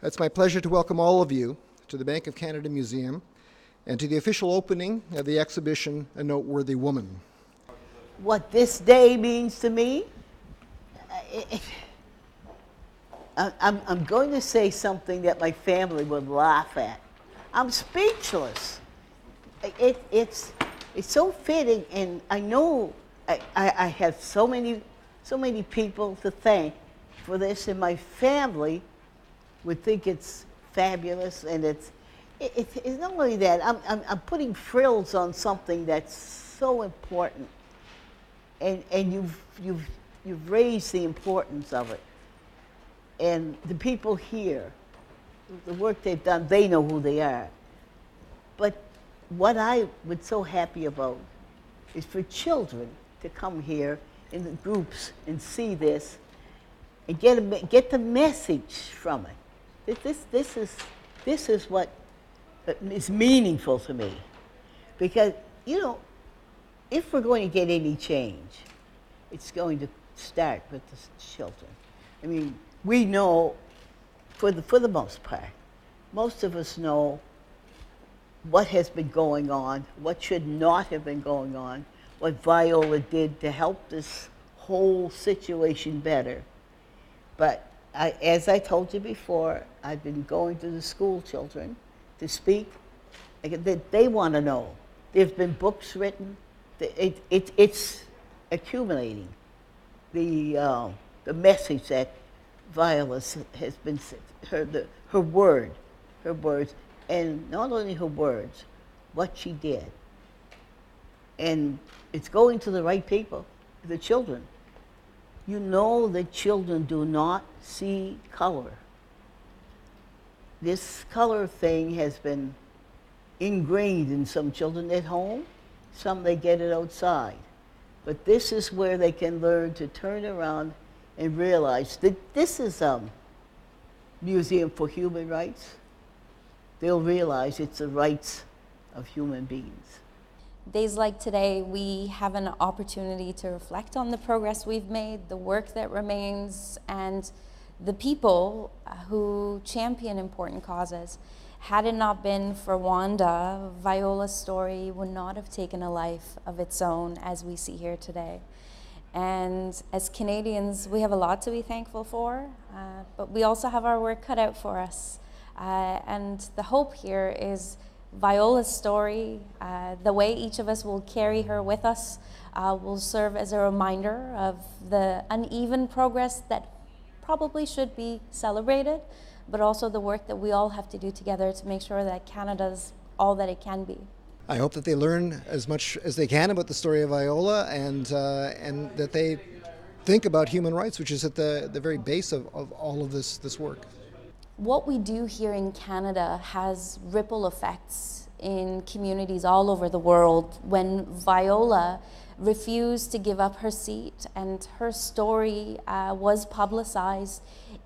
It's my pleasure to welcome all of you to the Bank of Canada Museum and to the official opening of the exhibition, A Noteworthy Woman. What this day means to me, I'm going to say something that my family would laugh at. I'm speechless. It's so fitting, and I know I have so many people to thank for this, and my family would think it's fabulous, and it's not only that. I'm putting frills on something that's so important, and you've raised the importance of it, and the people here, the work they've done, they know who they are. But what I was so happy about is for children to come here in the groups and see this and get the message from it. This is what is meaningful to me, because if we're going to get any change, it's going to start with the children. I mean, we know, for the most part, most of us know what has been going on, what should not have been going on, what Viola did to help this whole situation better. But as I told you before, I've been going to the school children to speak. They want to know. There's been books written. It's accumulating. The message that Viola has been, her words, and not only her words, what she did. And it's going to the right people, the children. You know that children do not see color. This color thing has been ingrained in some children at home, some they get it outside. But this is where they can learn to turn around and realize that this is a museum for human rights. They'll realize it's the rights of human beings. Days like today, we have an opportunity to reflect on the progress we've made, the work that remains, and the people who champion important causes. Had it not been for Wanda, Viola's story would not have taken a life of its own as we see here today. And as Canadians, we have a lot to be thankful for, but we also have our work cut out for us. And the hope here is Viola's story, the way each of us will carry her with us, will serve as a reminder of the uneven progress that probably should be celebrated, but also the work that we all have to do together to make sure that Canada's all that it can be. I hope that they learn as much as they can about the story of Viola, and that they think about human rights, which is at the very base of all of this work. What we do here in Canada has ripple effects in communities all over the world. When Viola refused to give up her seat and her story was publicized,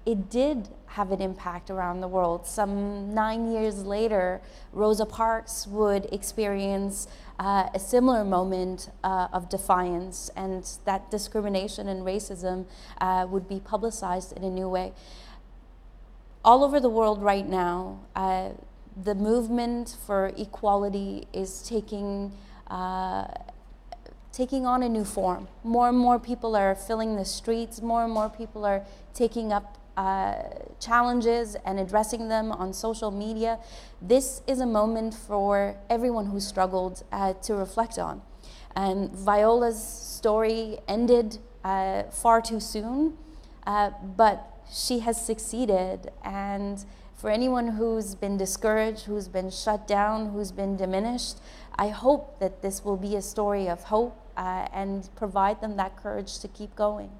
it did have an impact around the world. Some 9 years later, Rosa Parks would experience a similar moment of defiance, and that discrimination and racism would be publicized in a new way. All over the world right now, the movement for equality is taking on a new form. More and more people are filling the streets. More and more people are taking up challenges and addressing them on social media. This is a moment for everyone who struggled to reflect on. And Viola's story ended far too soon, but she has succeeded, and for anyone who's been discouraged, who's been shut down, who's been diminished, I hope that this will be a story of hope and provide them that courage to keep going.